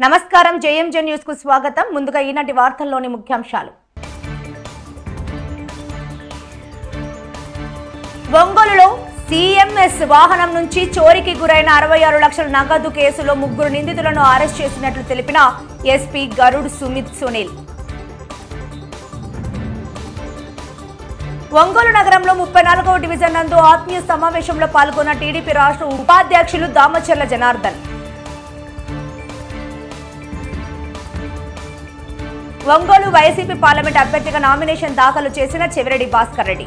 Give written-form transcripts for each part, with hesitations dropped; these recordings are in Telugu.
నమస్కారం జేఎంజే న్యూస్ కు స్వాగతం. ముందుగా ఈనాటి వార్తల్లోని ముఖ్యాంశాలు. ఒంగోలులో సిఎంఎస్ వాహనం నుంచి చోరీకి గురైన 66 లక్షల నగదు కేసులో 3 నిందితులను అరెస్ట్ చేసినట్లు తెలిపిన ఎస్పీ గరుడ్ సుమిత్ సునీల్. ఒంగోలు నగరంలో 34వ డివిజన్ నందు ఆత్మీయ సమావేశంలో పాల్గొన్న టీడీపీ రాష్ట్ర ఉపాధ్యక్షులు దామచర్ల జనార్దన్. ఒంగోలు వైసీపీ పార్లమెంట్ అభ్యర్థిగా నామినేషన్ దాఖలు చేసిన చెవిరెడ్డి భాస్కర్ రెడ్డి.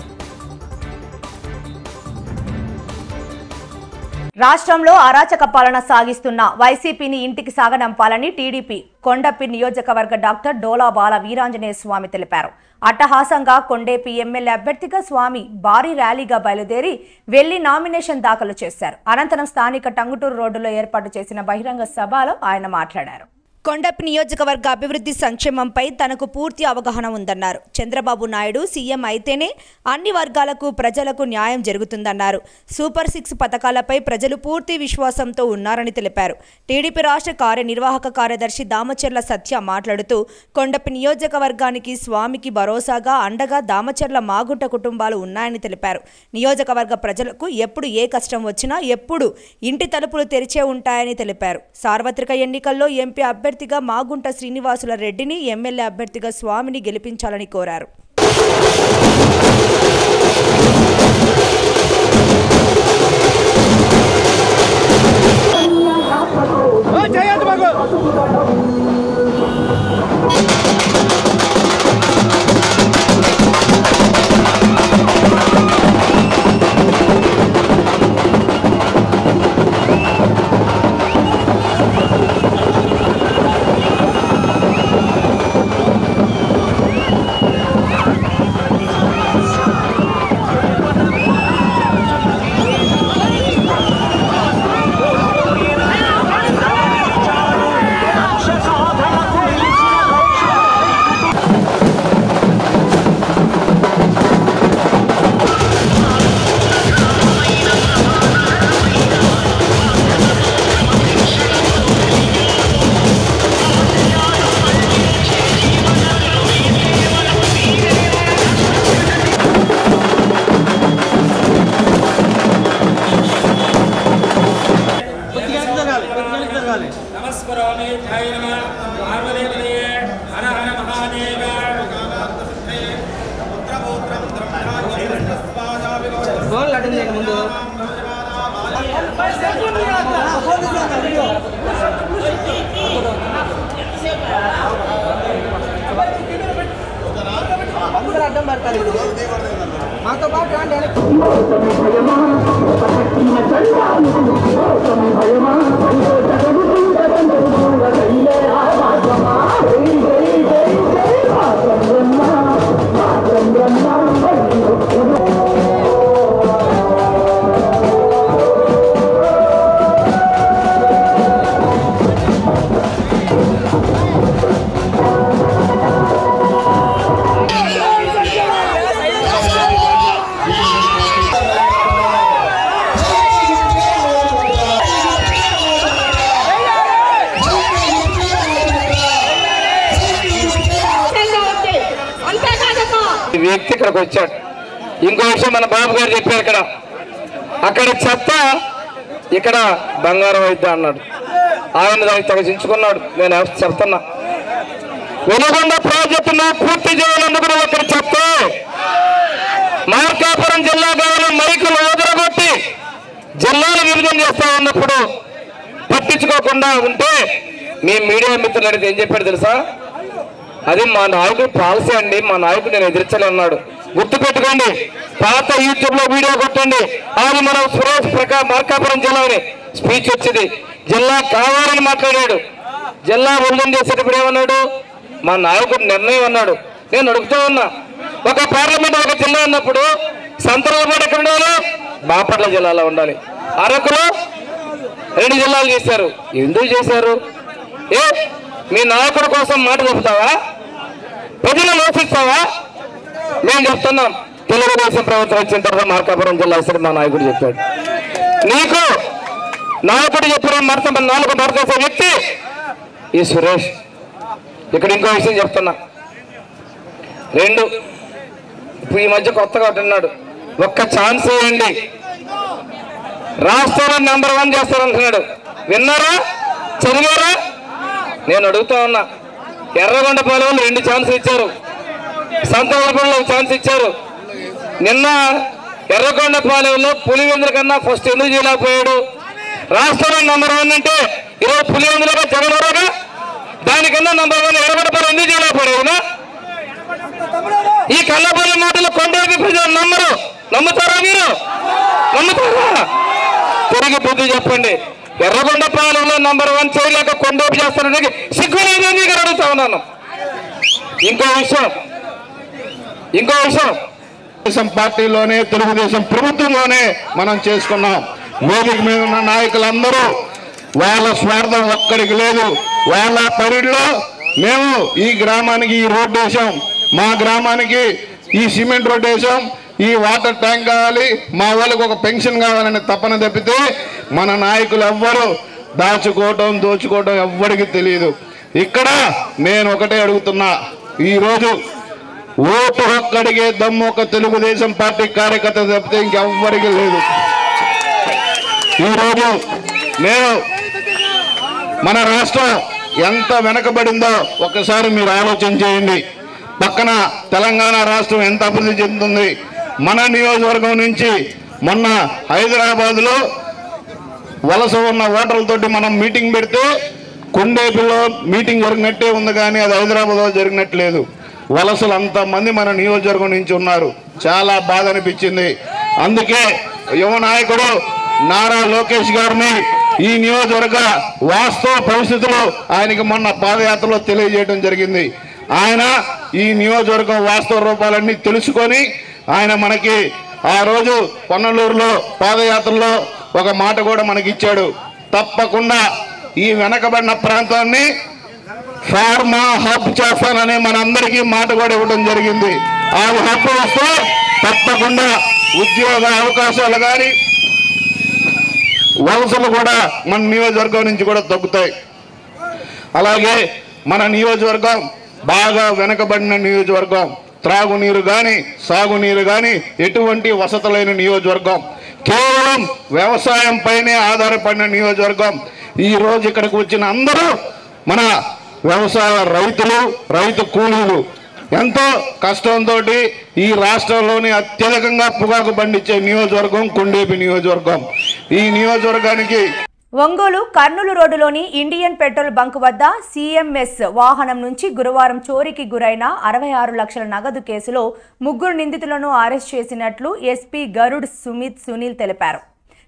రాష్ట్రంలో అరాచక పాలన సాగిస్తున్న వైసీపీని ఇంటికి సాగనంపాలని టీడీపీ కొండపి నియోజకవర్గ డాక్టర్ డోలా బాల వీరాంజనేయ స్వామి తెలిపారు. అట్టహాసంగా కొండేపి ఎమ్మెల్యే అభ్యర్థిగా స్వామి భారీ ర్యాలీగా బయలుదేరి వెళ్లి నామినేషన్ దాఖలు చేశారు. అనంతరం స్థానిక టంగుటూరు రోడ్డులో ఏర్పాటు చేసిన బహిరంగ సభలో ఆయన మాట్లాడారు. కొండపి నియోజకవర్గ అభివృద్ధి సంక్షేమంపై తనకు పూర్తి అవగాహన ఉందన్నారు. చంద్రబాబు నాయుడు సీఎం అయితేనే అన్ని వర్గాలకు ప్రజలకు న్యాయం జరుగుతుందన్నారు. సూపర్ 6 పథకాలపై ప్రజలు పూర్తి విశ్వాసంతో ఉన్నారని తెలిపారు. టీడీపీ రాష్ట్ర కార్యనిర్వాహక కార్యదర్శి దామచర్ల సత్య మాట్లాడుతూ కొండపి నియోజకవర్గానికి స్వామికి భరోసాగా అండగా దామచర్ల మాగుంట కుటుంబాలు ఉన్నాయని తెలిపారు. నియోజకవర్గ ప్రజలకు ఎప్పుడు ఏ కష్టం వచ్చినా ఎప్పుడు ఇంటి తలుపులు తెరిచే ఉంటాయని తెలిపారు. సార్వత్రిక ఎన్నికల్లో ఎంపీ అభ్యర్థిగా మాగుంట శ్రీనివాసుల రెడ్డిని, ఎమ్మెల్యే అభ్యర్థిగా స్వామిని గెలిపించాలని కోరారు. వ్యక్తి ఇక్కడికి వచ్చాడు. ఇంకో విషయం మన బాబు గారు చెప్పారు, అక్కడ చెత్త ఇక్కడ బంగారం అయితే అన్నాడు. ఆయన దానికి తగ్గించుకున్నాడు. నేను చెప్తున్నా, వెలుగొండ ప్రాజెక్టును పూర్తి చేయాలనుకున్న ఒకరి చెత్త మార్కాపురం జిల్లా కావాలని మైకులు ఎదురగొట్టి జిల్లాలు విభజన చేస్తా ఉన్నప్పుడు పట్టించుకోకుండా ఉంటే మీ మీడియా మిత్రులు అడిగితే ఏం చెప్పాడు తెలుసా? అది మా నాయకుడు పాలసీ అండి, మా నాయకుడు నేను ఎదిరించాలి అన్నాడు. గుర్తుపెట్టుకోండి, పాత యూట్యూబ్ లో వీడియో కొట్టండి. అది మనం సురేష్ ప్రకాష్ మార్కాపురం జిల్లాని స్పీచ్ వచ్చింది. జిల్లా కావాలని మాట్లాడాడు. జిల్లా విభజన చేసేటప్పుడు ఏమన్నాడు? మా నాయకుడు నిర్ణయం అన్నాడు. నేను అడుగుతూ ఉన్నా, ఒక పార్లమెంట్ ఒక జిల్లా అన్నప్పుడు సంతరాలపాటు ఎక్కడ ఉండాలి? బాపట్ల జిల్లాలో ఉండాలి. అరకులో 2 జిల్లాలు చేశారు. ఎందుకు చేశారు? మీ నాయకుడి కోసం మాట చెప్తావా? ప్రజలు మోసిస్తావా? మేము చెప్తున్నాం, తెలుగుదేశం ప్రభుత్వం వచ్చిన తర్వాత మార్కాపురం జిల్లా ఇస్తాడు మా నాయకుడు చెప్పాడు. నీకు నాయకుడు చెప్పిన నాలుగు మరకేసే వ్యక్తి ఈ సురేష్. ఇక్కడ ఇంకో విషయం చెప్తున్నా. 2 ఇప్పుడు ఈ మధ్య కొత్తగా అంటున్నాడు, ఒక్క ఛాన్స్ ఇవ్వండి రాష్ట్రంలో నెంబర్ 1 చేస్తారంటున్నాడు. విన్నారా? చదివారా? నేను అడుగుతా ఉన్నా. ఎర్రగొండపాలెంలో 2 ఛాన్సులు ఇచ్చారు, సంతవరపల్లిలో 1 ఛాన్స్ ఇచ్చారు. నిన్న ఎర్రగొండపాలెంలో పులివెందుల కన్నా ఫస్ట్ ఎందుకు చేయలేకపోయాడు? రాష్ట్రంలో నెంబర్ 1 అంటే ఈరోజు పులివెందులుగా జగన్గా, దానికన్నా నెంబర్ 1 ఎర్రగొండపాలెం ఎందుకు చేయలేకపోయాడు? ఈ కన్నపల్లి మాటలు కొండపల్లి ప్రజలు నమ్మరు. నమ్ముతారా? మీరు నమ్ముతారా? తిరిగి బుద్ధి చెప్పండి. ఎర్రగొండపాలెంలో నెంబర్ 1 చేయలేక కొండోపు చేస్తారని సిగ్గు లేదని అడుగుతా ఉన్నాను. ఇంకో విషయం తెలుగుదేశం పార్టీలోనే, తెలుగుదేశం ప్రభుత్వంలోనే మనం చేసుకున్నాం. వేదిక మీద ఉన్న నాయకులందరూ వాళ్ళ స్వార్థం ఒక్కడికి లేదు. వాళ్ళ పరిధిలో మేము ఈ గ్రామానికి ఈ రోడ్డు వేసాం, మా గ్రామానికి ఈ సిమెంట్ రోడ్డు వేసాం, ఈ వాటర్ ట్యాంక్ కావాలి, మా వాళ్ళకి ఒక పెన్షన్ కావాలని తపన తప్పితే మన నాయకులు ఎవ్వరు దాచుకోవటం దోచుకోవటం ఎవ్వరికి తెలియదు. ఇక్కడ నేను ఒకటే అడుగుతున్నా, ఈరోజు ఓటు హక్కు అడిగే దమ్ము ఒక తెలుగుదేశం పార్టీ కార్యకర్త తప్పితే ఇంకెవ్వరికి లేదు. ఈరోజు నేను మన రాష్ట్రం ఎంత వెనకబడిందో ఒక్కసారి మీరు ఆలోచన చేయండి. పక్కన తెలంగాణ రాష్ట్రం ఎంత అభివృద్ధి చెందుతుంది. మన నియోజకవర్గం నుంచి మొన్న హైదరాబాద్లో వలస ఉన్న ఓటర్లతోటి మనం మీటింగ్ పెడితే కొండేపిలో మీటింగ్ జరిగినట్టే ఉంది, కానీ అది హైదరాబాద్లో జరిగినట్లేదు. వలసలు అంతమంది మన నియోజకవర్గం నుంచి ఉన్నారు. చాలా బాధ అనిపించింది. అందుకే యువ నాయకుడు నారా లోకేష్ గారిని ఈ నియోజకవర్గ వాస్తవ పరిస్థితులు ఆయనకి మొన్న పాదయాత్రలో తెలియజేయడం జరిగింది. ఆయన ఈ నియోజకవర్గం వాస్తవ రూపాలన్నీ తెలుసుకొని ఆయన మనకి ఆ రోజు పొన్నలూరులో పాదయాత్రలో ఒక మాట కూడా మనకి ఇచ్చాడు. తప్పకుండా ఈ వెనకబడిన ప్రాంతాన్ని ఫార్మా హబ్ చేస్తానని మనందరికీ మాట కూడా ఇవ్వడం జరిగింది. ఆ హబ్ వస్తే తప్పకుండా ఉద్యోగ అవకాశాలు కానీ వలసలు కూడా మన నియోజకవర్గం నుంచి కూడా తగ్గుతాయి. అలాగే మన నియోజకవర్గం బాగా వెనకబడిన నియోజకవర్గం, త్రాగునీరు కానీ సాగునీరు కానీ ఎటువంటి వసతులైన నియోజకవర్గం, కేవలం వ్యవసాయం పైనే ఆధారపడిన నియోజకవర్గం. ఈరోజు ఇక్కడికి వచ్చిన అందరూ మన వ్యవసాయ రైతులు, రైతు కూలీలు ఎంతో కష్టంతో ఈ రాష్ట్రంలోని అత్యధికంగా పొగాకు పండించే నియోజకవర్గం కొండేపి నియోజకవర్గం. ఈ నియోజకవర్గానికి ఒంగోలు కర్నూలు రోడ్డులోని ఇండియన్ పెట్రోల్ బంక్ వద్ద సిఎంఎస్ వాహనం నుంచి గురువారం చోరీకి గురైన 66 లక్షల నగదు కేసులో 3 నిందితులను అరెస్ట్ చేసినట్లు ఎస్పీ గరుడ్ సుమిత్ సునీల్ తెలిపారు.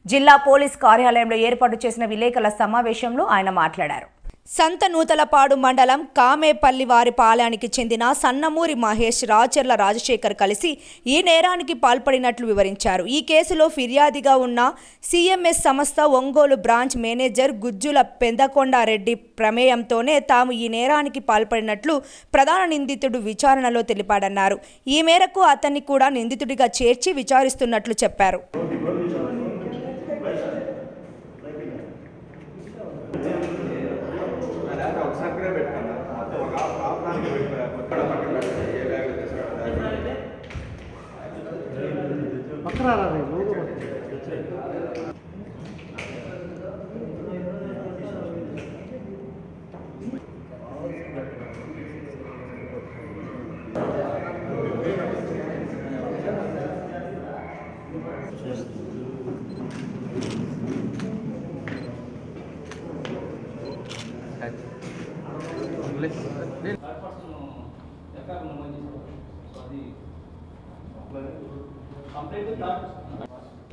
జిల్లా పోలీస్ కార్యాలయంలో ఏర్పాటు చేసిన విలేకరుల సమావేశంలో ఆయన మాట్లాడారు. సంతనూతలపాడు మండలం కామేపల్లివారి పాలెనికి చెందిన సన్నమూరి మహేష్, రాచర్ల రాజశేఖర్ కలిసి ఈ నేరానికి పాల్పడినట్లు వివరించారు. ఈ కేసులో ఫిర్యాదిగా ఉన్న సిఎంఎస్ సంస్థ ఒంగోలు బ్రాంచ్ మేనేజర్ గుజ్జుల పెందకొండారెడ్డి ప్రమేయంతోనే తాము ఈ నేరానికి పాల్పడినట్లు ప్రధాన నిందితుడు విచారణలో తెలిపాడన్నారు. ఈ మేరకు అతన్ని కూడా నిందితుడిగా చేర్చి విచారిస్తున్నట్లు చెప్పారు.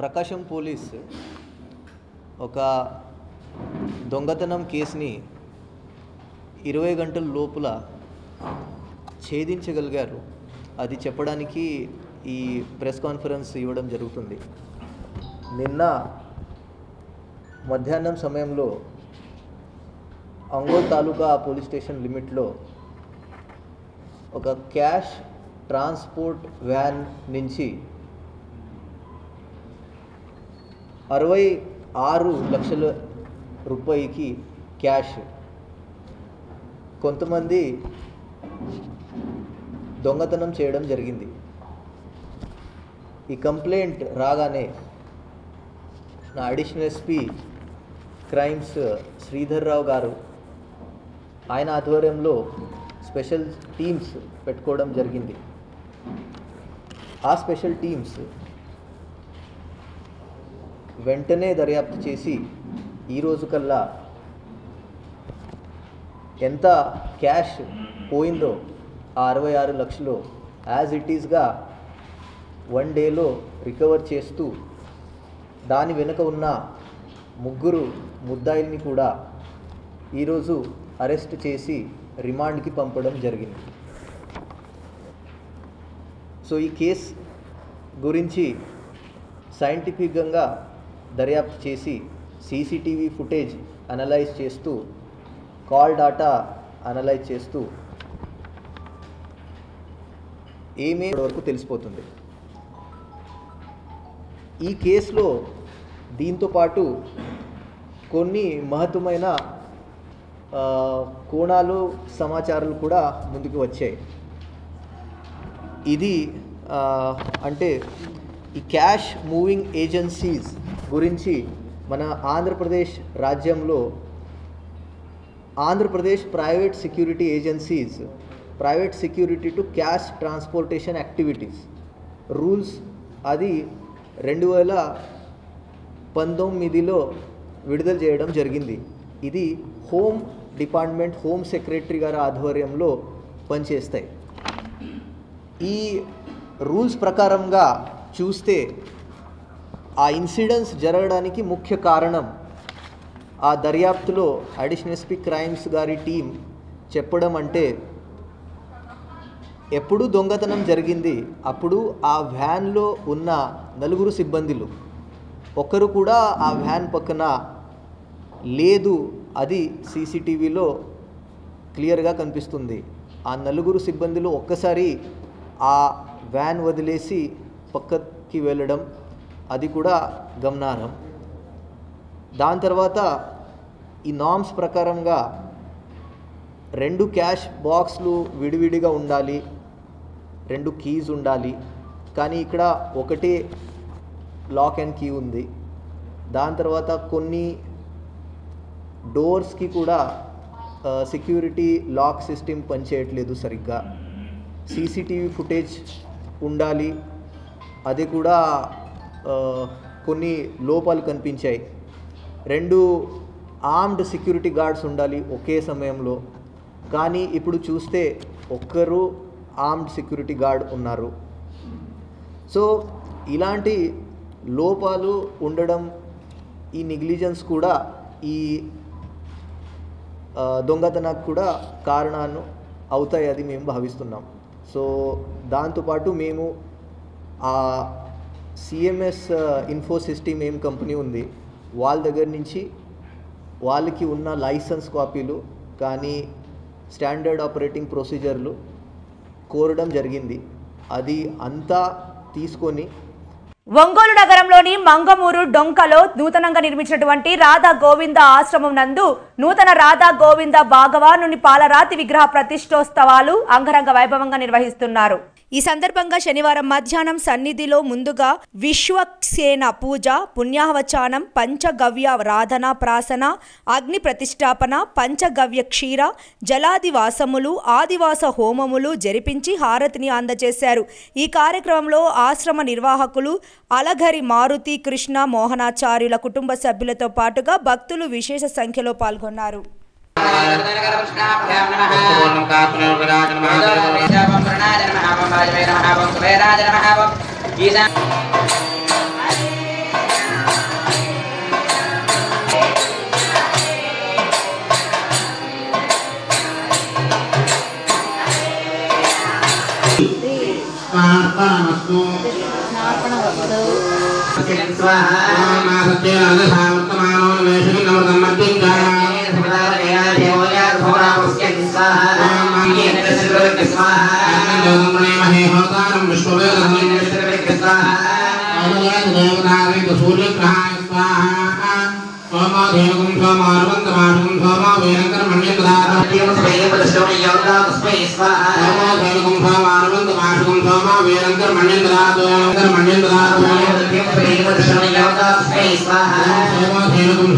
ప్రకాశం పోలీస్ ఒక దొంగతనం కేసుని 20 గంటల లోపల ఛేదించగలిగారు. అది చెప్పడానికి ఈ ప్రెస్ కాన్ఫరెన్స్ ఇవ్వడం జరుగుతుంది. నిన్న మధ్యాహ్నం సమయంలో అంగోల్ తాలూకా పోలీస్ స్టేషన్ లిమిట్లో ఒక క్యాష్ ట్రాన్స్పోర్ట్ వ్యాన్ నుంచి 66 లక్షల రూపాయలకి క్యాష్ కొంతమంది దొంగతనం చేయడం జరిగింది. ఈ కంప్లైంట్ రాగానే నా అడిషనల్ ఎస్పీ క్రైమ్స్ శ్రీధర్ రావు గారు ఆయన ఆధ్వర్యంలో స్పెషల్ టీమ్స్ పెట్టుకోవడం జరిగింది. ఆ స్పెషల్ టీమ్స్ వెంటనే దర్యాప్తు చేసి ఈరోజు కల్లా ఎంత క్యాష్ పోయిందో ఆ 66 లక్షలు యాజ్ ఇట్ ఈస్గా 1 డేలో రికవర్ చేస్తూ దాని వెనుక ఉన్న 3 ముద్దాయిల్ని కూడా ఈరోజు అరెస్ట్ చేసి రిమాండ్కి పంపడం జరిగింది. సో ఈ కేసు గురించి సైంటిఫిక్గా దర్యాప్తు చేసి సీసీటీవీ ఫుటేజ్ అనలైజ్ చేస్తూ కాల్ డాటా అనలైజ్ చేస్తూ ఏమేమి వరకు తెలిసిపోతుంది. ఈ కేసులో దీంతోపాటు కొన్ని మహత్తరమైన కోణాలు సమాచారాలు కూడా ముందుకు వచ్చాయి. ఇది అంటే ఈ క్యాష్ మూవింగ్ ఏజెన్సీస్ గురించి మన ఆంధ్రప్రదేశ్ రాజ్యంలో Andhra Pradesh private security agencies private security to cash transportation activities rules అది 2019లో విడుదల చేయడం జరిగింది. ఇది హోమ్ డిపార్ట్మెంట్ హోమ్ సెక్రటరీ గారి ఆధ్వర్యంలో పనిచేస్తాయి. ఈ రూల్స్ ప్రకారంగా చూస్తే ఆ ఇన్సిడెంట్స్ జరగడానికి ముఖ్య కారణం ఆ దర్యాప్తులో అడిషనల్ ఎస్పీ క్రైమ్స్ గారి టీం చెప్పడం అంటే ఎప్పుడు దొంగతనం జరిగింది అప్పుడు ఆ వ్యాన్లో ఉన్న 4 సిబ్బందులు ఒకరు కూడా ఆ వ్యాన్ పక్కన లేదు. అది సీసీటీవీలో క్లియర్గా కనిపిస్తుంది. ఆ 4 సిబ్బందులు ఒక్కసారి ఆ వ్యాన్ వదిలేసి పక్కకి వెళ్ళడం అది కూడా గమనార్హం. దాని తర్వాత ఈ నామ్స్ ప్రకారంగా 2 క్యాష్ బాక్స్లు విడివిడిగా ఉండాలి, 2 కీస్ ఉండాలి. కానీ ఇక్కడ ఒకటే లాక్ అండ్ కీ ఉంది. దాని తర్వాత కొన్ని డోర్స్కి కూడా సెక్యూరిటీ లాక్ సిస్టమ్ పనిచేయట్లేదు సరిగ్గా. సీసీటీవీ ఫుటేజ్ ఉండాలి, అది కూడా కొన్ని లోపాలు కనిపించాయి. 2 ఆర్మ్డ్ సెక్యూరిటీ గార్డ్స్ ఉండాలి ఒకే సమయంలో. కానీ ఇప్పుడు చూస్తే ఒక్కరు ఆర్మ్డ్ సెక్యూరిటీ గార్డ్ ఉన్నారు. సో ఇలాంటి లోపాలు ఉండడం ఈ నెగ్లిజెన్స్ కూడా ఈ దొంగతనానికి కూడా కారణాలు అవుతాయి అది మేము భావిస్తున్నాం. సో దాంతోపాటు మేము ఆ సిఎంఎస్ ఇన్ఫో సిస్టమ్ ఏం కంపెనీ ఉంది వాళ్ళ దగ్గర నుంచి వాళ్ళకి ఉన్న లైసెన్స్ కాపీలు కానీ స్టాండర్డ్ ఆపరేటింగ్ ప్రొసీజర్లు కోరడం జరిగింది. అది అంతా తీసుకొని ఒంగోలు నగరంలోని మంగమూరు డొంకలో నూతనంగా నిర్మించినటువంటి రాధా గోవింద ఆశ్రమం నందు నూతన రాధా గోవింద భాగవానుని పాలరాతి విగ్రహ ప్రతిష్టోత్సవాలు అంగరంగ వైభవంగా నిర్వహిస్తున్నారు. ఈ సందర్భంగా శనివారం మధ్యాహ్నం సన్నిధిలో ముందుగా విశ్వక్సేన పూజ, పుణ్యాహవచానం, పంచగవ్య రాధన ప్రాసన, అగ్ని ప్రతిష్టాపన, పంచగవ్య క్షీర, జలాదివాసములు, ఆదివాస హోమములు జరిపించి హారతిని అందజేశారు. ఈ కార్యక్రమంలో ఆశ్రమ నిర్వాహకులు అలఘరి మారుతి, కృష్ణ, మోహనాచార్యుల కుటుంబ సభ్యులతో పాటుగా భక్తులు విశేష సంఖ్యలో పాల్గొన్నారు. सोमाधेनुगुं सोमार्वन्तमार्गुं सोमा वीरङ्करमण्यन्द्रारण्यं सोमाधेनुगुं सोमार्वन्तमार्गुं सोमा वीरङ्करमण्यन्द्रारण्यं सोमाधेनुगुं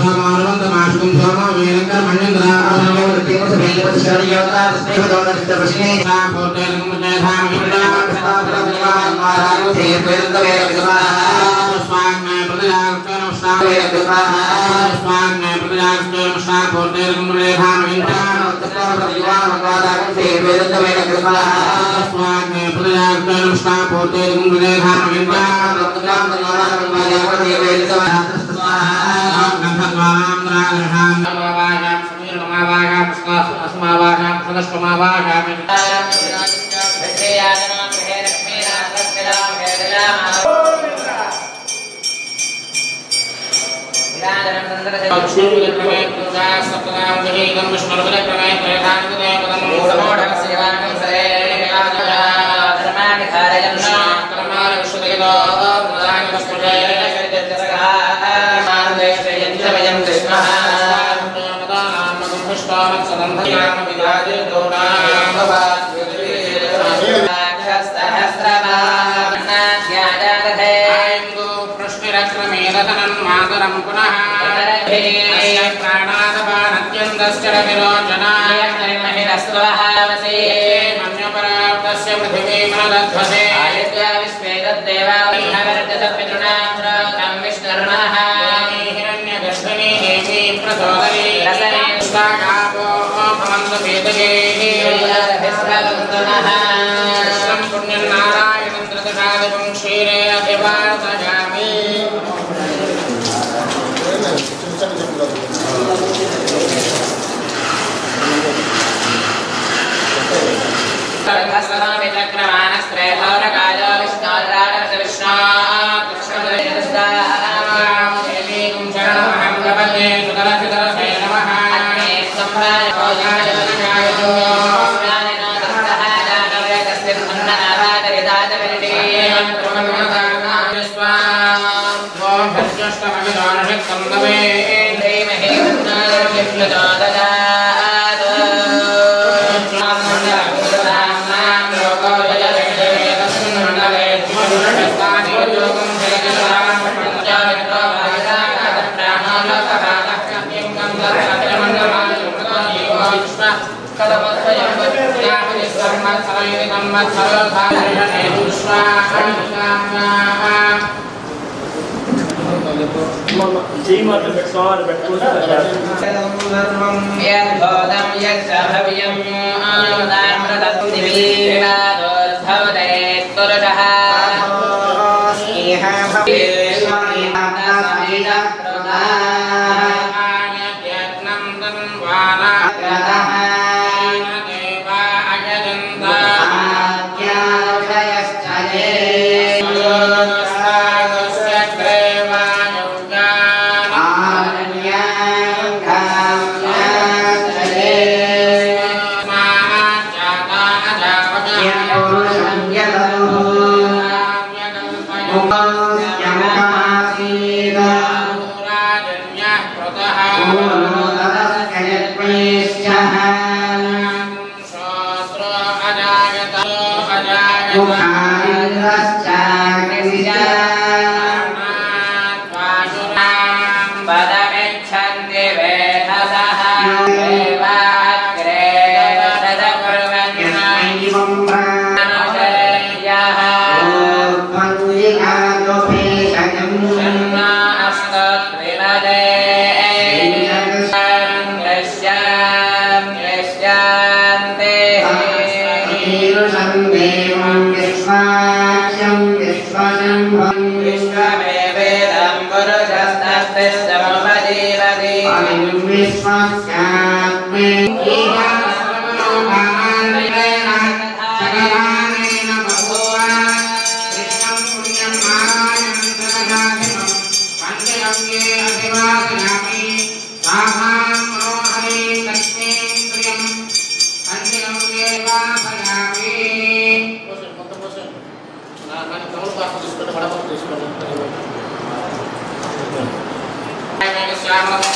శ్యామల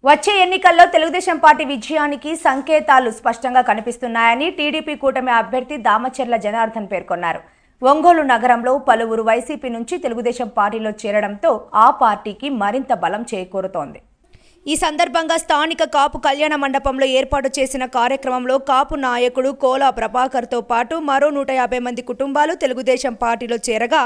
వచ్చే ఎన్నికల్లో తెలుగుదేశం పార్టీ విజయానికి సంకేతాలు స్పష్టంగా కనిపిస్తున్నాయని టీడీపీ కూటమి అభ్యర్థి దామచర్ల జనార్దన్ పేర్కొన్నారు. ఒంగోలు నగరంలో పలువురు వైసీపీ నుంచి తెలుగుదేశం పార్టీలో చేరడంతో ఆ పార్టీకి మరింత బలం చేకూరుతోంది. ఈ సందర్భంగా స్థానిక కాపు కళ్యాణ మండపంలో ఏర్పాటు చేసిన కార్యక్రమంలో కాపు నాయకుడు కోలా ప్రభాకర్తో పాటు మరో 150 మంది కుటుంబాలు తెలుగుదేశం పార్టీలో చేరగా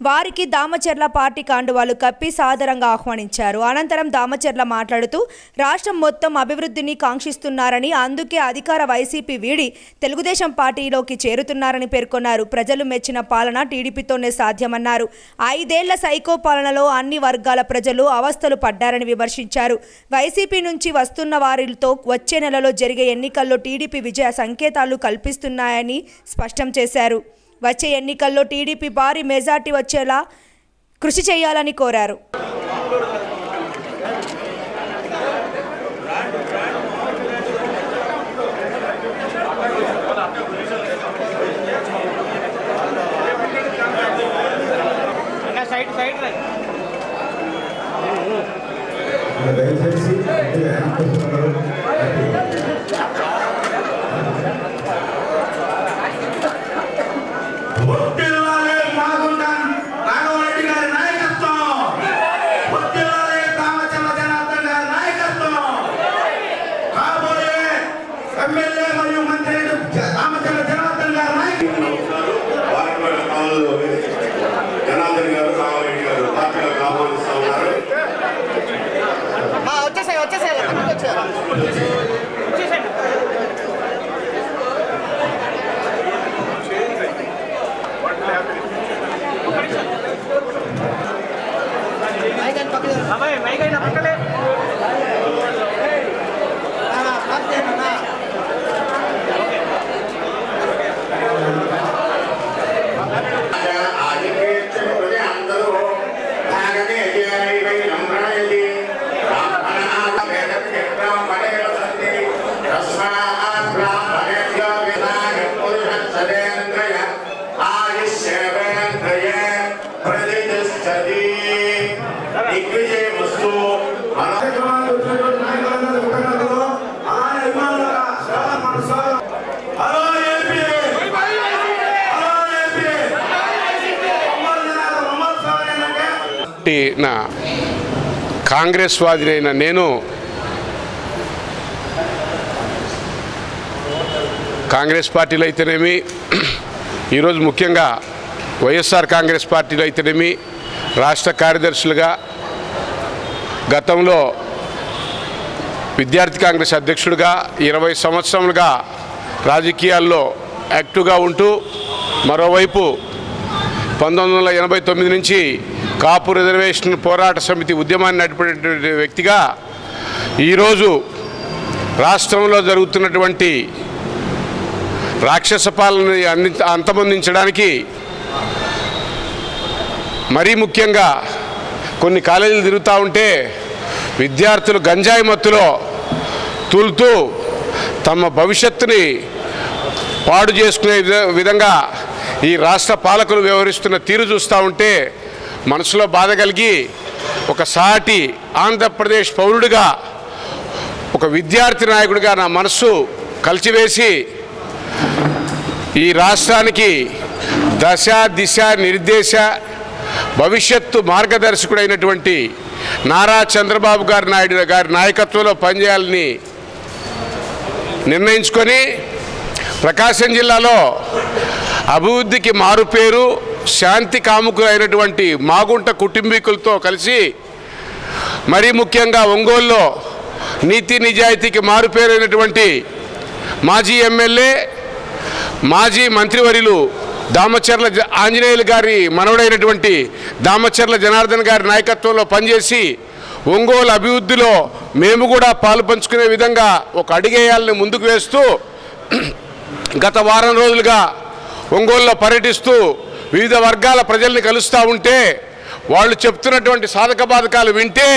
వారికి దామచర్ల పార్టీ కాండువాలు కప్పి సాదరంగా ఆహ్వానించారు. అనంతరం దామచర్ల మాట్లాడుతూ రాష్ట్రం మొత్తం అభివృద్ధిని కాంక్షిస్తున్నారని, అందుకే అధికార వైసీపీ వీడి తెలుగుదేశం పార్టీలోకి చేరుతున్నారని పేర్కొన్నారు. ప్రజలు మెచ్చిన పాలన టీడీపీతోనే సాధ్యమన్నారు. 5 ఏళ్ల సైకో పాలనలో అన్ని వర్గాల ప్రజలు అవస్థలు పడ్డారని విమర్శించారు. వైసీపీ నుంచి వస్తున్న వారితో వచ్చే నెలలో జరిగే ఎన్నికల్లో టీడీపీ విజయ సంకేతాలు కల్పిస్తున్నాయని స్పష్టం చేశారు. వచ్చే ఎన్నికల్లో టీడీపీ భారీ మెజార్టీ వచ్చేలా కృషి చేయాలని కోరారు. కాంగ్రెస్ వాదినైన నేను కాంగ్రెస్ పార్టీలో అయితేనేమి, ఈరోజు ముఖ్యంగా వైఎస్ఆర్ కాంగ్రెస్ పార్టీలో అయితేనేమి రాష్ట్ర కార్యదర్శులుగా, గతంలో విద్యార్థి కాంగ్రెస్ అధ్యక్షుడిగా 20 సంవత్సరాలుగా రాజకీయాల్లో యాక్టివ్గా ఉంటూ, మరోవైపు 1989 నుంచి కాపు రిజర్వేషన్ పోరాట సమితి ఉద్యమాన్ని నడిపేటువంటి వ్యక్తిగా ఈరోజు రాష్ట్రంలో జరుగుతున్నటువంటి రాక్షస పాలనని అంతమొందించడానికి, మరీ ముఖ్యంగా కొన్ని కాలేజీలు తిరుగుతూ ఉంటే విద్యార్థులు గంజాయి మత్తులో తూలుతూ తమ భవిష్యత్తుని పాడు చేసుకునే విధంగా ఈ రాష్ట్ర పాలకులు వ్యవహరిస్తున్న తీరు చూస్తూ ఉంటే మనసులో బాధ కలిగి, ఒక సాటి ఆంధ్రప్రదేశ్ పౌరుడిగా, ఒక విద్యార్థి నాయకుడిగా నా మనస్సు కలిచివేసి ఈ రాష్ట్రానికి దశ దిశ నిర్దేశ భవిష్యత్తు మార్గదర్శకుడైనటువంటి నారా చంద్రబాబు నాయుడు గారి నాయకత్వంలో పనిచేయాలని నిర్ణయించుకొని ప్రకాశం జిల్లాలో అభివృద్ధికి మారుపేరు, శాంతి కాముకులైనటువంటి మాగుంట కుటుంబీకులతో కలిసి, మరీ ముఖ్యంగా ఒంగోలులో నీతి నిజాయితీకి మారుపేరైనటువంటి మాజీ ఎమ్మెల్యే, మాజీ మంత్రివర్యులు దామచర్ల ఆంజనేయులు గారి మనవడైనటువంటి దామచర్ల జనార్దన్ గారి నాయకత్వంలో పనిచేసి ఒంగోలు అభివృద్ధిలో మేము కూడా పాలు పంచుకునే విధంగా ఒక అడుగేయాలని ముందుకు వేస్తూ గత వారం రోజులుగా ఒంగోలులో పర్యటిస్తూ వివిధ వర్గాల ప్రజల్ని కలుస్తూ ఉంటే వాళ్ళు చెప్తున్నటువంటి సాధక బాధకాలు వింటే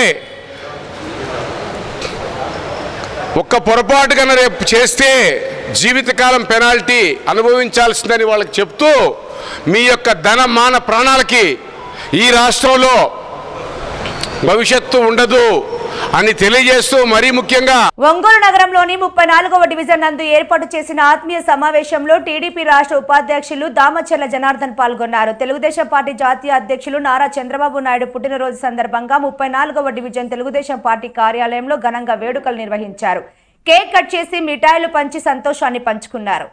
ఒక్క పొరపాటు కన్నా రేపు చేస్తే జీవితకాలం పెనాల్టీ అనుభవించాల్సిందని వాళ్ళకి చెప్తూ మీ యొక్క ధన మాన ప్రాణాలకి ఈ రాష్ట్రంలో భవిష్యత్తు ఉండదు, అని తెలియజేస్తూ మరీ ముఖ్యంగా ఒంగోలు నగరంలోని 34వ డివిజన్ నందు ఏర్పాటు చేసిన ఆత్మీయ సమావేశంలో టీడీపీ రాష్ట్ర ఉపాధ్యక్షులు దామచర్ల జనార్దన్ పాల్గొన్నారు. తెలుగుదేశం పార్టీ జాతీయ అధ్యక్షులు నారా చంద్రబాబు నాయుడు పుట్టినరోజు సందర్భంగా 34వ డివిజన్ తెలుగుదేశం పార్టీ కార్యాలయంలో ఘనంగా వేడుకలు నిర్వహించారు. కేక్ కట్ చేసి మిఠాయిలు పంచి సంతోషాన్ని పంచుకున్నారు.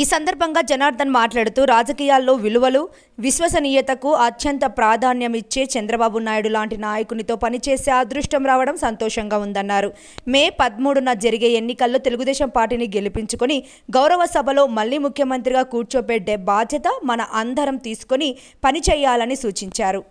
ఈ సందర్భంగా జనార్దన్ మాట్లాడుతూ రాజకీయాల్లో విలువలు, విశ్వసనీయతకు అత్యంత ప్రాధాన్యమిచ్చే చంద్రబాబు నాయుడు లాంటి నాయకునితో పనిచేసే అదృష్టం రావడం సంతోషంగా ఉందన్నారు. మే 13న జరిగే ఎన్నికల్లో తెలుగుదేశం పార్టీని గెలిపించుకొని గౌరవ సభలో మళ్లీ ముఖ్యమంత్రిగా కూర్చోబెట్టే బాధ్యత మన అందరం తీసుకొని పనిచేయాలని సూచించారు.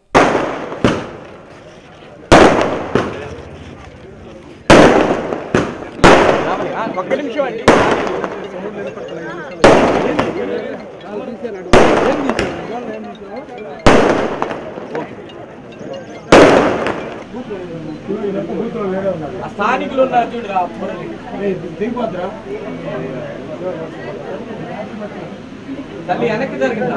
స్థానికులు తల్లి వెనక్కి జరిగిందా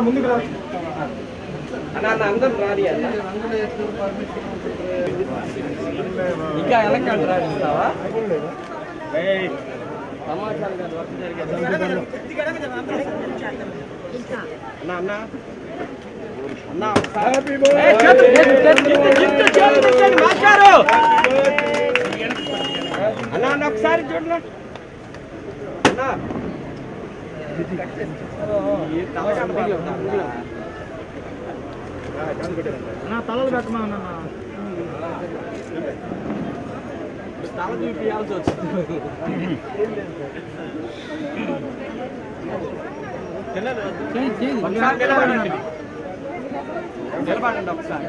ముందుకు రా అన్న అందరూ రాడి అన్న ఇంకా వెనక్కి రాడిస్తావా సమాచారం అన్న అన్న అన్న ఒకసారి చూడండి అన్న తలలు పెట్టమా అన్న తల చూపించాల్సి వచ్చింది. నిలబడండి ఒకసారి.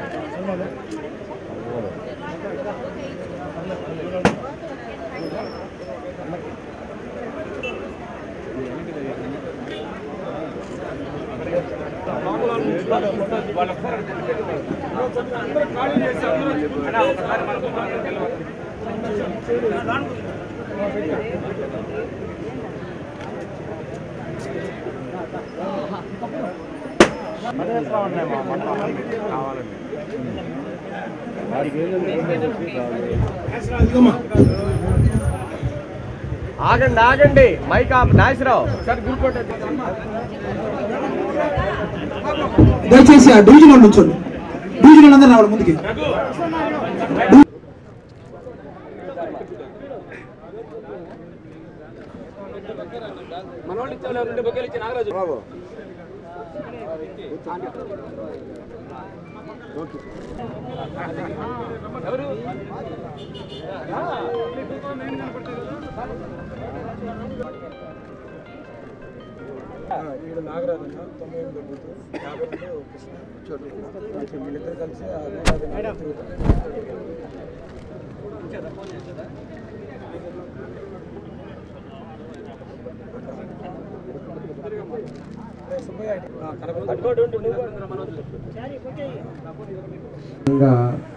ఆగండి ఆగండి మైక్ నాగేశ్వరరావు దయచేసి ఆ డివిజన్ వాళ్ళు ఉంచండి. డివిజన్ అందరూ రావాలి ముందుకి. నాగరాజన్న 98 వీళ్ళిద్దరు కలిసి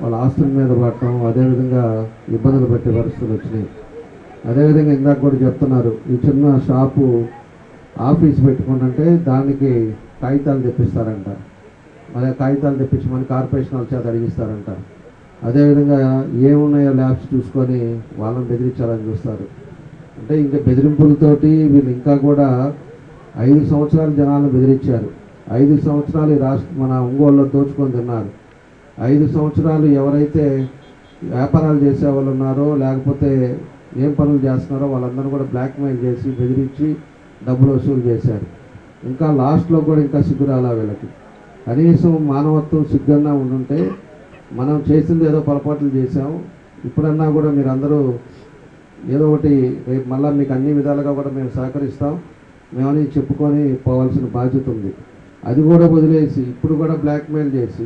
వాళ్ళ ఆస్తుల మీద పడటం, అదేవిధంగా ఇబ్బందులు పెట్టే పరిస్థితులు వచ్చినాయి. అదేవిధంగా ఇందాక కూడా చెప్తున్నారు, ఈ చిన్న షాపు ఆఫీస్ పెట్టుకుంటుంటే దానికి కాగితాలు తెప్పిస్తారంట. అదే కాగితాలు తెప్పించమని కార్పొరేషన్ వాళ్ళ చేత అడిగిస్తారంట. అదేవిధంగా ఏమున్నాయో ల్యాబ్స్ చూసుకొని వాళ్ళని బెదిరించాలని చూస్తారు. అంటే ఇంకా బెదిరింపులతోటి వీళ్ళు ఇంకా కూడా 5 సంవత్సరాలు జనాలను బెదిరించారు. 5 సంవత్సరాలు ఈ మన ఒంగోలులో దోచుకొని తిన్నారు. 5 సంవత్సరాలు ఎవరైతే వ్యాపారాలు చేసే వాళ్ళు ఉన్నారో, లేకపోతే ఏం పనులు చేస్తున్నారో వాళ్ళందరూ కూడా బ్లాక్మెయిల్ చేసి బెదిరించి డబ్బులు వసూలు చేశారు. ఇంకా లాస్ట్లో కూడా ఇంకా సిగ్గురాలా వీళ్ళకి. కనీసం మానవత్వం సిగ్గన్నా ఉండుంటే, మనం చేసింది ఏదో పొరపాట్లు చేసాము, ఇప్పుడన్నా కూడా మీరు అందరూ ఏదో ఒకటి రేపు మళ్ళీ మీకు అన్ని విధాలుగా కూడా మేము సహకరిస్తాం మేమని చెప్పుకొని పోవాల్సిన బాధ్యత ఉంది. అది కూడా వదిలేసి ఇప్పుడు కూడా బ్లాక్మెయిల్ చేసి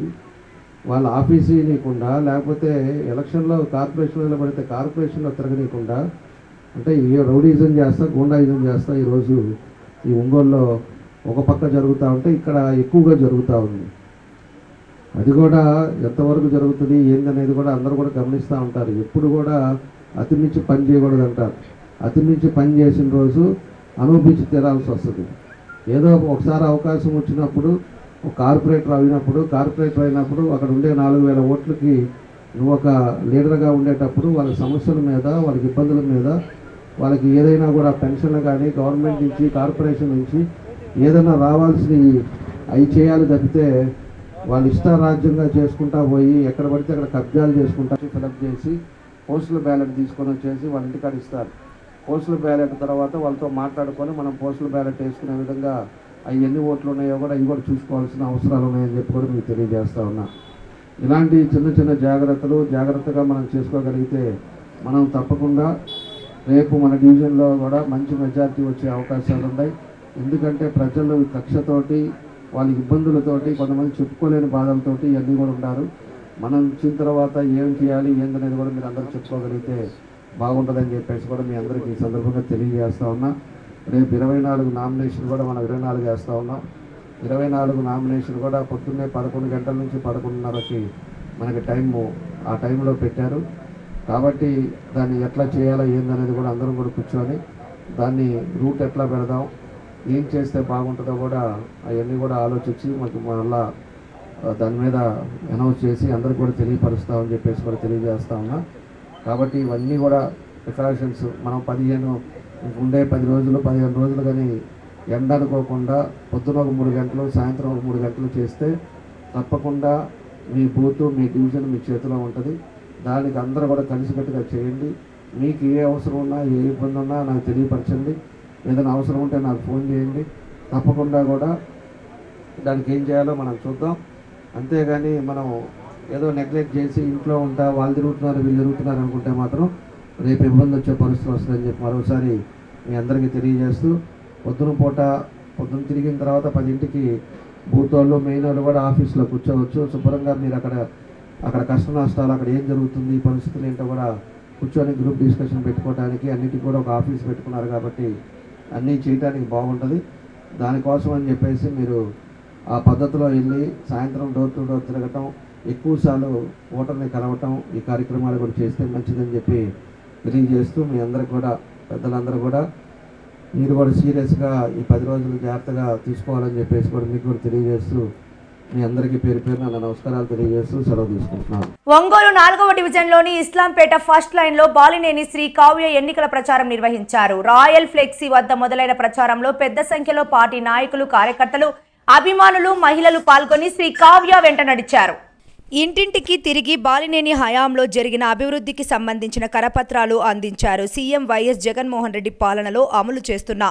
వాళ్ళ ఆఫీసు నీయకుండా, లేకపోతే ఎలక్షన్లో కార్పొరేషన్లో పడితే కార్పొరేషన్లో తిరగనీయకుండా, అంటే ఈ రౌడీజం చేస్తా, గూండాయిజం చేస్తా ఈరోజు ఈ ఒంగోలులో ఒక పక్క జరుగుతూ ఉంటే ఇక్కడ ఎక్కువగా జరుగుతూ ఉంది. అది కూడా ఎంతవరకు జరుగుతుంది ఏందనేది కూడా అందరూ కూడా గమనిస్తూ ఉంటారు. ఎప్పుడు కూడా అతి మించి పని చేయకూడదు అంటారు. అతి మించి పని చేసిన రోజు అనుభవించి తీరాల్సి వస్తుంది. ఏదో ఒకసారి అవకాశం వచ్చినప్పుడు కార్పొరేటర్ అయినప్పుడు అక్కడ ఉండే 4000 ఓట్లకి నువ్వు ఒక లీడర్గా ఉండేటప్పుడు వాళ్ళ సమస్యల మీద, వాళ్ళకి ఇబ్బందుల మీద, వాళ్ళకి ఏదైనా కూడా పెన్షన్లు కానీ గవర్నమెంట్ నుంచి, కార్పొరేషన్ నుంచి ఏదైనా రావాల్సినవి అవి చేయాలి తప్పితే వాళ్ళు ఇష్టారాజ్యంగా చేసుకుంటా పోయి ఎక్కడ పడితే అక్కడ కబ్జాలు చేసుకుంటా ఫిలప్ చేసి పోస్టల్ బ్యాలెట్ తీసుకొని వచ్చేసి వాళ్ళ ఇంటికాడ ఇస్తారు. పోస్టల్ బ్యాలెట్ తర్వాత వాళ్ళతో మాట్లాడుకొని మనం పోస్టల్ బ్యాలెట్ వేసుకునే విధంగా అవి ఎన్ని ఓట్లు ఉన్నాయో కూడా ఇవి కూడా చూసుకోవాల్సిన అవసరాలు ఉన్నాయని చెప్పి కూడా మీకు తెలియజేస్తా ఉన్నా. ఇలాంటి చిన్న జాగ్రత్తగా మనం చేసుకోగలిగితే మనం తప్పకుండా రేపు మన డివిజన్లో కూడా మంచి మెజారిటీ వచ్చే అవకాశాలు ఉన్నాయి. ఎందుకంటే ప్రజలు కక్షతోటి, వాళ్ళ ఇబ్బందులతోటి, కొంతమంది చెప్పుకోలేని బాధలతోటి ఇవన్నీ కూడా ఉన్నారు. మనం ఇచ్చిన తర్వాత ఏం చేయాలి ఏందనేది కూడా మీరు అందరూ చెప్పుకోగలిగితే బాగుంటుందని చెప్పేసి కూడా మీ అందరికీ ఈ సందర్భంగా తెలియజేస్తా ఉన్నా. రేపు 24 నామినేషన్ కూడా మనం 24 వేస్తూ ఉన్నాం. 24 నామినేషన్ కూడా పొద్దున్నే 11 గంటల నుంచి 11:30కి మనకి ఆ టైంలో పెట్టారు. కాబట్టి దాన్ని ఎట్లా చేయాలో ఏందనేది కూడా అందరం కూడా కూర్చొని దాన్ని రూట్ ఎట్లా పెడదాం, ఏం చేస్తే బాగుంటుందో కూడా అవన్నీ కూడా ఆలోచించి మనకు మళ్ళా దాని మీద అనౌన్స్ చేసి అందరికి కూడా తెలియపరుస్తామని చెప్పేసి కూడా తెలియజేస్తా ఉన్నా. కాబట్టి ఇవన్నీ కూడా ప్రికాషన్స్ మనం 15 రోజులు కానీ ఎండ అనుకోకుండా పొద్దున ఒక 3 గంటలు, సాయంత్రం ఒక 3 గంటలు చేస్తే తప్పకుండా మీ బూత్, మీ డివిజన్ మీ చేతిలో ఉంటుంది. దానికి అందరూ కూడా కలిసికట్టుగా చేయండి. మీకు ఏ అవసరం ఉన్నా, ఏ ఇబ్బంది ఉన్నా నాకు తెలియపరచండి. ఏదైనా అవసరం ఉంటే నాకు ఫోన్ చేయండి. తప్పకుండా కూడా దానికి ఏం చేయాలో మనం చూద్దాం. అంతేగాని మనం ఏదో నెగ్లెక్ట్ చేసి ఇంట్లో ఉంటా వాళ్ళు తిరుగుతున్నారు వీళ్ళు తిరుగుతున్నారు అనుకుంటే మాత్రం రేపు ఇబ్బంది వచ్చే పరిస్థితి వస్తుందని చెప్పి మరోసారి మీ అందరికీ తెలియజేస్తూ, పొద్దున తిరిగిన తర్వాత 10ంటికి బూత్ వాళ్ళు, మెయిన్ వాళ్ళు కూడా ఆఫీస్లో కూర్చోవచ్చు. శుభ్రంగా మీరు అక్కడ కష్ట నష్టాలు, అక్కడ ఏం జరుగుతుంది, ఈ పరిస్థితులు ఏంటో కూడా కూర్చొని గ్రూప్ డిస్కషన్ పెట్టుకోవడానికి అన్నిటికీ కూడా ఒక ఆఫీస్ పెట్టుకున్నారు. కాబట్టి అన్నీ చేయడానికి బాగుంటుంది. దానికోసం అని చెప్పేసి మీరు ఆ పద్ధతిలో వెళ్ళి సాయంత్రం డోర్ టు డోర్ తిరగటం, ఎక్కువసార్లు ఓటర్ని కలవటం, ఈ కార్యక్రమాలు కూడా చేస్తే మంచిదని చెప్పి తెలియజేస్తూ, మీ అందరికి కూడా పెద్దలందరూ కూడా మీరు కూడా సీరియస్గా ఈ 10 రోజులు జాగ్రత్తగా తీసుకోవాలని చెప్పేసి కూడా మీకు కూడా తెలియజేస్తూ మీ అందరికీ పేరు పేరున నమస్కారాలు తెలియజేస్తూ సెలవు తీసుకుంటున్నాను. ఒంగోలు 4వ డివిజన్లోని ఇస్లాంపేట ఫస్ట్ లైన్లో బాలినేని శ్రీ కావ్య ఎన్నికల ప్రచారం నిర్వహించారు. రాయల్ ఫ్లెక్సీ వద్ద మొదలైన ప్రచారంలో పెద్ద సంఖ్యలో పార్టీ నాయకులు, కార్యకర్తలు, అభిమానులు, మహిళలు పాల్గొని శ్రీ కావ్య వెంట నడిచారు. ఇంటింటికి తిరిగి బాలినేని హయాంలో జరిగిన అభివృద్ధికి సంబంధించిన కరపత్రాలు అందించారు. సీఎం వైఎస్ జగన్మోహన్ రెడ్డి పాలనలో అమలు చేస్తున్న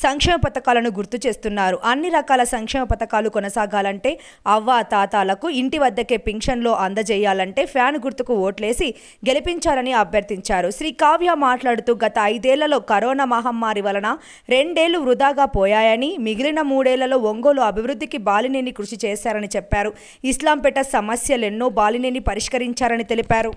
సంక్షేమ పథకాలను గుర్తు చేస్తున్నారు. అన్ని రకాల సంక్షేమ పథకాలు కొనసాగాలంటే అవ్వ తాతాలకు ఇంటి వద్దకే పింఛన్లో అందజేయాలంటే ఫ్యాన్ గుర్తుకు ఓట్లేసి గెలిపించాలని అభ్యర్థించారు. శ్రీ కావ్య మాట్లాడుతూ గత 5 ఏళ్లలో కరోనా మహమ్మారి వలన 2 ఏళ్లు వృధాగా పోయాయని, మిగిలిన 3 ఏళ్లలో ఒంగోలు అభివృద్ధికి బాలినేని కృషి చేశారని చెప్పారు. ఇస్లాంపేట సమస్యలు ఎన్నో బాలినేని పరిష్కరించారని తెలిపారు.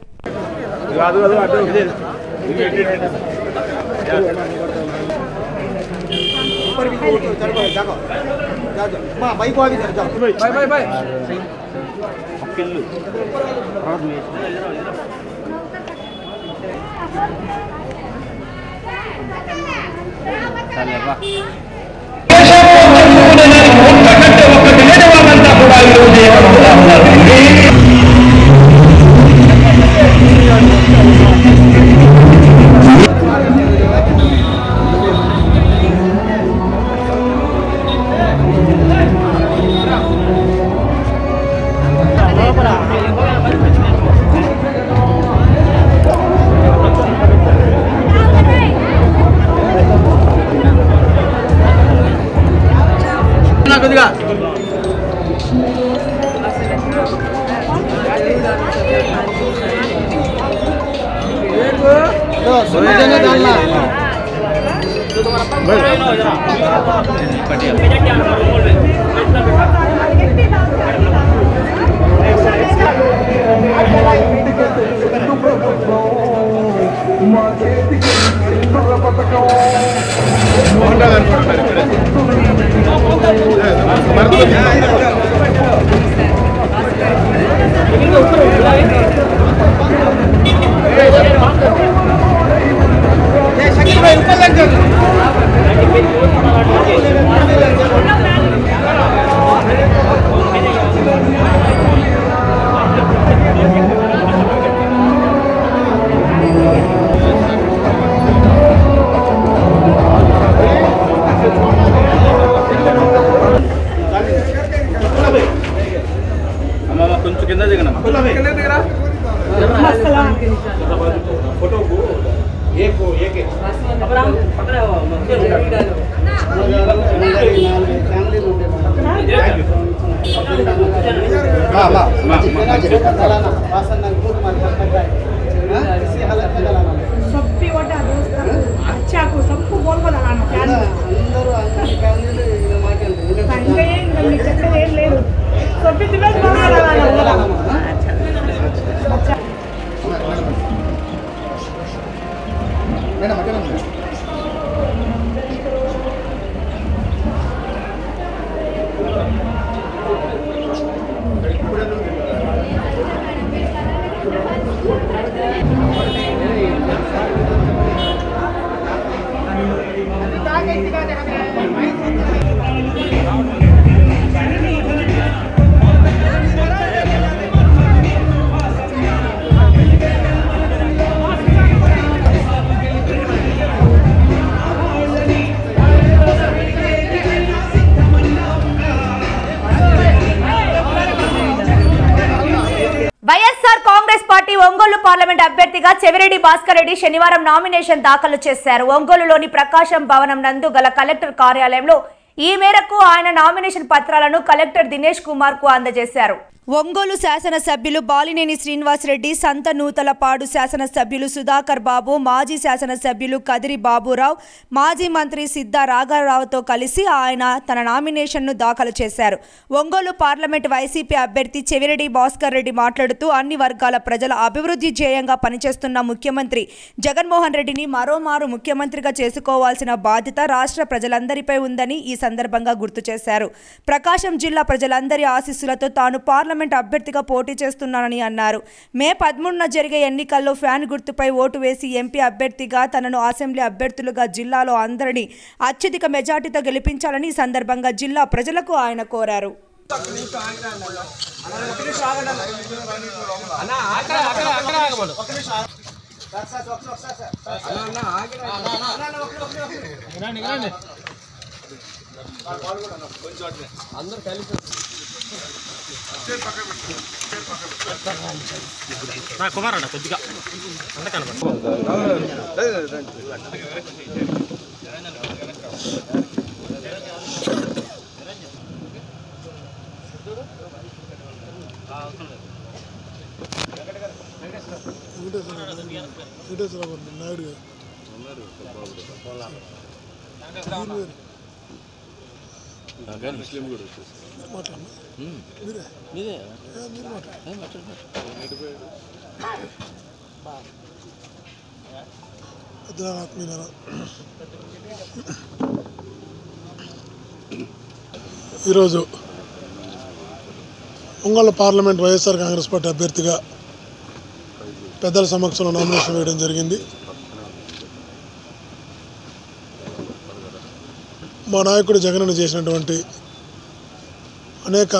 వైఎస్ఆర్ కాంగ్రెస్ పార్టీ ఒంగోలు పార్లమెంట్ అభ్యర్థిగా చెవిరెడ్డి భాస్కర్ రెడ్డి శనివారం నామినేషన్ దాఖలు చేశారు. ఒంగోలులోని ప్రకాశం భవనం నందు గల కలెక్టర్ కార్యాలయంలో ఈ మేరకు ఆయన నామినేషన్ పత్రాలను కలెక్టర్ దినేష్ కుమార్ కు అందజేశారు. ఒంగోలు శాసనసభ్యులు బాలినేని శ్రీనివాసరెడ్డి, సంత నూతలపాడు శాసనసభ్యులు సుధాకర్ బాబు, మాజీ శాసనసభ్యులు కదిరి బాబురావు, మాజీ మంత్రి సిద్ధా రాఘవరావుతో కలిసి ఆయన తన నామినేషన్ను దాఖలు చేశారు. ఒంగోలు పార్లమెంట్ వైసీపీ అభ్యర్థి చెవిరెడ్డి భాస్కర్ రెడ్డి మాట్లాడుతూ అన్ని వర్గాల ప్రజల అభివృద్ధి ధ్యేయంగా పనిచేస్తున్న ముఖ్యమంత్రి జగన్మోహన్ రెడ్డిని మరోమారు ముఖ్యమంత్రిగా చేసుకోవాల్సిన బాధ్యత రాష్ట్ర ప్రజలందరిపై ఉందని ఈ సందర్భంగా గుర్తు చేశారు. ప్రకాశం జిల్లా ప్రజలందరి ఆశీస్సులతో తాను పార్లమెంట్ అభ్యర్థిగా పోటీ చేస్తున్నానని అన్నారు. మే 13న జరిగే ఎన్నికల్లో ఫ్యాన్ గుర్తుపై ఓటు వేసి ఎంపీ అభ్యర్థిగా తనను అసెంబ్లీ అభ్యర్థులుగా జిల్లాలో అందరినీ అత్యధిక మెజార్టీతో గెలిపించాలని ఈ సందర్భంగా జిల్లా ప్రజలకు ఆయన కోరారు. కుమార్ అన్న కొద్దిగా నాయుడు ముస్లిం కూడా ఈరోజు ఒంగోలు పార్లమెంట్ వైఎస్ఆర్ కాంగ్రెస్ పార్టీ అభ్యర్థిగా పెద్దల సమక్షంలో నామినేషన్ వేయడం జరిగింది. మా నాయకుడు జగనన్న చేసినటువంటి అనేక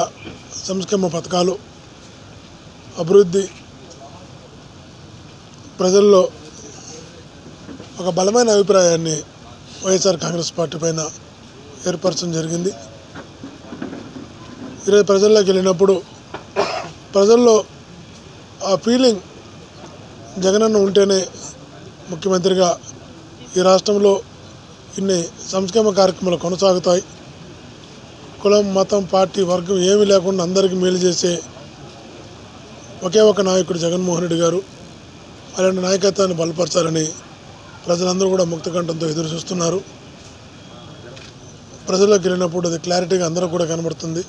సంక్షేమ పథకాలు, అభివృద్ధి ప్రజల్లో ఒక బలమైన అభిప్రాయాన్ని వైఎస్ఆర్ కాంగ్రెస్ పార్టీ పైన ఏర్పరచడం జరిగింది. ఈరోజు ప్రజల్లోకి వెళ్ళినప్పుడు ప్రజల్లో ఆ ఫీలింగ్ జగనన్న ఉంటేనే ముఖ్యమంత్రిగా ఈ రాష్ట్రంలో ఇన్ని సంక్షేమ కార్యక్రమాలు కొనసాగుతాయి, కులం మతం పార్టీ వర్గం ఏమీ లేకుండా అందరికీ మేలు చేసే ఒకే ఒక నాయకుడు జగన్మోహన్ రెడ్డి గారు. అలాంటి నాయకత్వాన్ని బలపరచాలని ప్రజలందరూ కూడా ముక్తకంఠంతో ఎదురు చూస్తున్నారు. ప్రజల్లోకి వెళ్ళినప్పుడు అది క్లారిటీగా అందరూ కూడా కనబడుతుంది.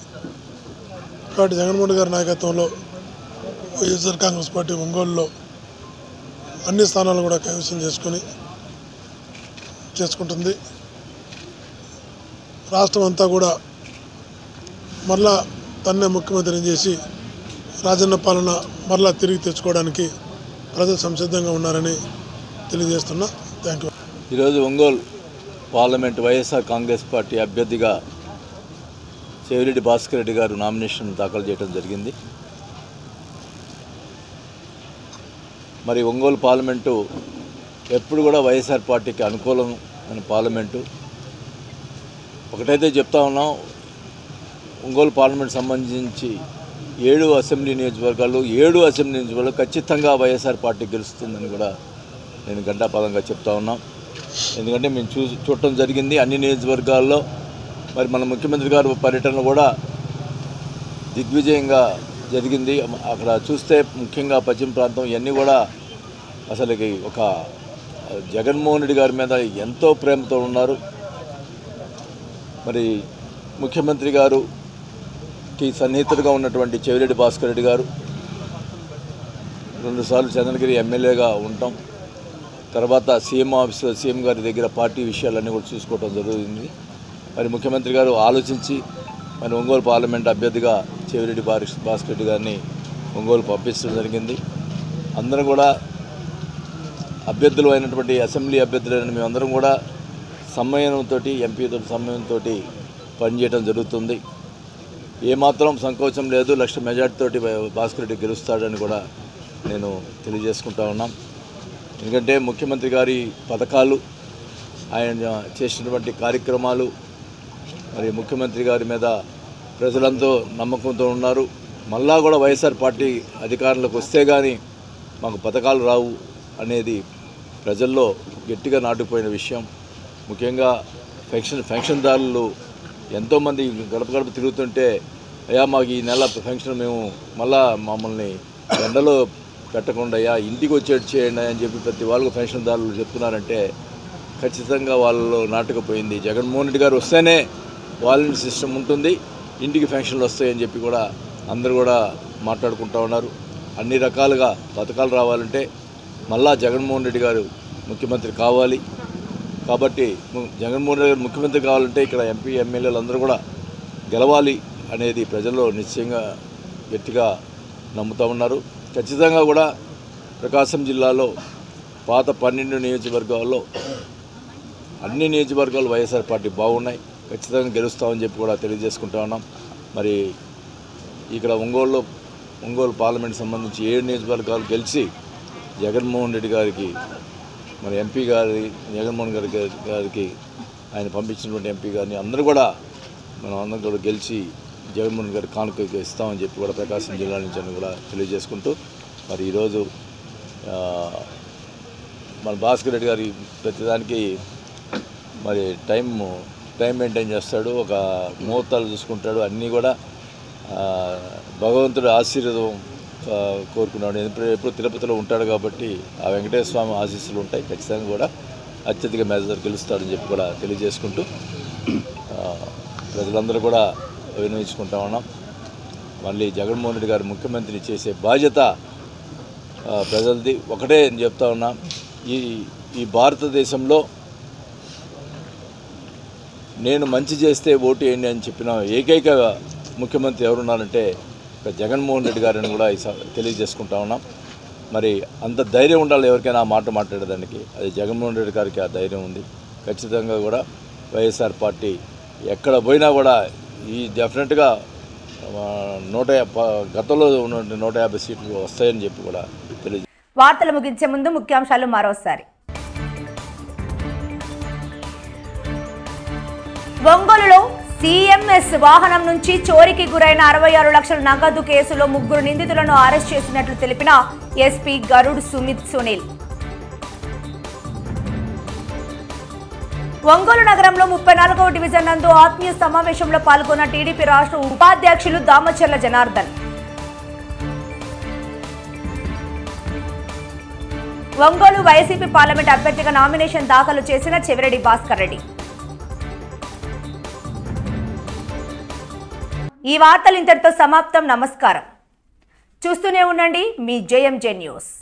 కాబట్టి జగన్మోహన్ రెడ్డి గారి నాయకత్వంలో వైఎస్ఆర్ కాంగ్రెస్ పార్టీ ఒంగోలులో అన్ని స్థానాలు కూడా కైవసం చేసుకుంటుంది. రాష్ట్రం అంతా కూడా మరలా తన్నే ముఖ్యమంత్రిని చేసి రాజన్న పాలన మరలా తిరిగి తెచ్చుకోవడానికి ప్రజలు సంసిద్ధంగా ఉన్నారని తెలియజేస్తున్నా. Thank you. ఈరోజు ఒంగోలు పార్లమెంట్ వైఎస్ఆర్ కాంగ్రెస్ పార్టీ అభ్యర్థిగా చెవిరెడ్డి భాస్కర్ రెడ్డి గారు నామినేషన్ దాఖలు చేయడం జరిగింది. మరి ఒంగోలు పార్లమెంటు ఎప్పుడు కూడా వైఎస్ఆర్ పార్టీకి అనుకూలమైన పార్లమెంటు. ఒకటైతే చెప్తా ఉన్నాం, ఒంగోలు పార్లమెంట్ సంబంధించి 7 అసెంబ్లీ నియోజకవర్గాలు ఖచ్చితంగా వైఎస్ఆర్ పార్టీ గెలుస్తుందని కూడా నేను గంటాపదంగా చెప్తా ఉన్నాం. ఎందుకంటే మేము చూడటం జరిగింది అన్ని నియోజకవర్గాల్లో. మరి మన ముఖ్యమంత్రి గారు పర్యటన కూడా దిగ్విజయంగా జరిగింది. అక్కడ చూస్తే ముఖ్యంగా పశ్చిమ ప్రాంతం ఇవన్నీ కూడా అసలుకి ఒక జగన్మోహన్ రెడ్డి గారి మీద ఎంతో ప్రేమతో ఉన్నారు. మరి ముఖ్యమంత్రి గారుకి సన్నిహితుడిగా ఉన్నటువంటి చెవిరెడ్డి భాస్కర్ రెడ్డి గారు 2 సార్లు చంద్రగిరి ఎమ్మెల్యేగా ఉంటాం. తర్వాత సీఎం ఆఫీస్లో సీఎం గారి దగ్గర పార్టీ విషయాలన్నీ కూడా చూసుకోవడం జరుగుతుంది. మరి ముఖ్యమంత్రి గారు ఆలోచించి మరి ఒంగోలు పార్లమెంట్ అభ్యర్థిగా చెవిరెడ్డి భాస్కర్ రెడ్డి గారిని ఒంగోలు పంపించడం జరిగింది. అందరం కూడా అభ్యర్థులు అయినటువంటి అసెంబ్లీ అభ్యర్థులైన మేమందరం కూడా సమయంతో ఎంపీతో సమయంతో పనిచేయడం జరుగుతుంది. ఏమాత్రం సంకోచం లేదు. 1,00,000 మెజార్టీతోటి భాస్కర్ రెడ్డి గెలుస్తాడని కూడా నేను తెలియజేసుకుంటా ఉన్నాం. ఎందుకంటే ముఖ్యమంత్రి గారి పథకాలు, ఆయన చేసినటువంటి కార్యక్రమాలు, మరి ముఖ్యమంత్రి గారి మీద ప్రజలంతో నమ్మకంతో ఉన్నారు. మళ్ళా కూడా వైఎస్ఆర్ పార్టీ అధికారంలోకి వస్తే కానీ మాకు పథకాలు రావు అనేది ప్రజల్లో గట్టిగా నాటుకుపోయిన విషయం. ముఖ్యంగా పెన్షన్దారులు ఎంతోమంది గడప గడప తిరుగుతుంటే అయ్యా మాకు ఈ నెల పెన్షన్ మేము మళ్ళా మమ్మల్ని ఎండలో పెట్టకుండా అయ్యా ఇంటికి వచ్చేట్టు చేయండి అని చెప్పి ప్రతి వాళ్ళకు పెన్షన్దారులు చెప్తున్నారంటే ఖచ్చితంగా వాళ్ళలో నాటుకుపోయింది. జగన్మోహన్ రెడ్డి గారు వస్తేనే వాలంటీర్ సిస్టమ్ ఉంటుంది, ఇంటికి పెన్షన్లు వస్తాయని చెప్పి కూడా అందరూ కూడా మాట్లాడుకుంటూ ఉన్నారు. అన్ని రకాలుగా పథకాలు రావాలంటే మళ్ళా జగన్మోహన్ రెడ్డి గారు ముఖ్యమంత్రి కావాలి. కాబట్టి జగన్మోహన్ రెడ్డి గారు ముఖ్యమంత్రి కావాలంటే ఇక్కడ ఎంపీ ఎమ్మెల్యేలు అందరూ కూడా గెలవాలి అనేది ప్రజల్లో నిశ్చయంగా గట్టిగా నమ్ముతూ ఉన్నారు. ఖచ్చితంగా కూడా ప్రకాశం జిల్లాలో పాత 12 నియోజకవర్గాల్లో అన్ని నియోజకవర్గాలు వైఎస్ఆర్ పార్టీ బాగున్నాయి. ఖచ్చితంగా గెలుస్తామని చెప్పి కూడా తెలియజేసుకుంటా ఉన్నాం. మరి ఇక్కడ ఒంగోలు పార్లమెంట్ సంబంధించి 7 నియోజకవర్గాలు గెలిచి జగన్మోహన్ రెడ్డి గారికి మరి ఎంపీ జగన్మోహన్ గారికి ఆయన పంపించినటువంటి ఎంపీ గారిని అందరూ కూడా మనం అందరం కూడా గెలిచి జగన్మోహన్ గారి కానుక ఇస్తామని చెప్పి కూడా ప్రకాశం జిల్లా నుంచి అని కూడా తెలియజేసుకుంటూ మరి ఈరోజు మన భాస్కర్ రెడ్డి గారి ప్రతిదానికి మరి టైం మెయింటైన్ చేస్తాడు, ఒక ముహూర్తాలు చూసుకుంటాడు, అన్నీ కూడా భగవంతుడి ఆశీర్వాదం కోరుకున్నాడు. ఎప్పుడు తిరుపతిలో ఉంటాడు కాబట్టి ఆ వెంకటేశ్వర స్వామి ఆశీస్సులు ఉంటాయి. ఖచ్చితంగా కూడా అత్యధిక మెజార్ గెలుస్తాడని చెప్పి కూడా తెలియజేసుకుంటూ ప్రజలందరూ కూడా వినియోగించుకుంటా ఉన్నాం. మళ్ళీ జగన్మోహన్ రెడ్డి గారు ముఖ్యమంత్రి చేసే బాధ్యత ప్రజలది. ఒకటే నేను చెప్తా ఉన్నా, ఈ భారతదేశంలో నేను మంచి చేస్తే ఓటు వేయండి అని చెప్పిన ఏకైక ముఖ్యమంత్రి ఎవరున్నారంటే జగన్మోహన్ రెడ్డి గారిని కూడా తెలియజేసుకుంటా ఉన్నాం. మరి అంత ధైర్యం ఉండాలి ఎవరికైనా ఆ మాట మాట్లాడేదానికి, అది జగన్మోహన్ రెడ్డి గారికి ఆ ధైర్యం ఉంది. ఖచ్చితంగా కూడా వైఎస్ఆర్ పార్టీ ఎక్కడ పోయినా కూడా ఈ డెఫినెట్గా గతంలో ఉన్న 150 సీట్లు వస్తాయని చెప్పి కూడా తెలియజేస్తారు. వార్తలు ముగించే ముందు ముఖ్యాంశాలు మరోసారి. ఒంగోలులో సిఎంఎస్ వాహనం నుంచి చోరీకి గురైన 66 లక్షల నగదు కేసులో 3 నిందితులను అరెస్ట్ చేసినట్లు తెలిపిన ఎస్పీ గరుడ్ సుమిత్ సునీల్. ఒంగోలు నగరంలో 34వ డివిజన్ నందు ఆత్మీయ సమావేశంలో పాల్గొన్న టీడీపీ రాష్ట్ర ఉపాధ్యక్షులు దామచర్ల జనార్దన్. ఒంగోలు వైసీపీ పార్లమెంట్ అభ్యర్థిగా నామినేషన్ దాఖలు చేసిన చెవిరెడ్డి భాస్కర్ రెడ్డి. ఈ వార్తలు ఇంతటితో సమాప్తం. నమస్కారం. చూస్తూనే ఉండండి మీ జేఎంజే న్యూస్.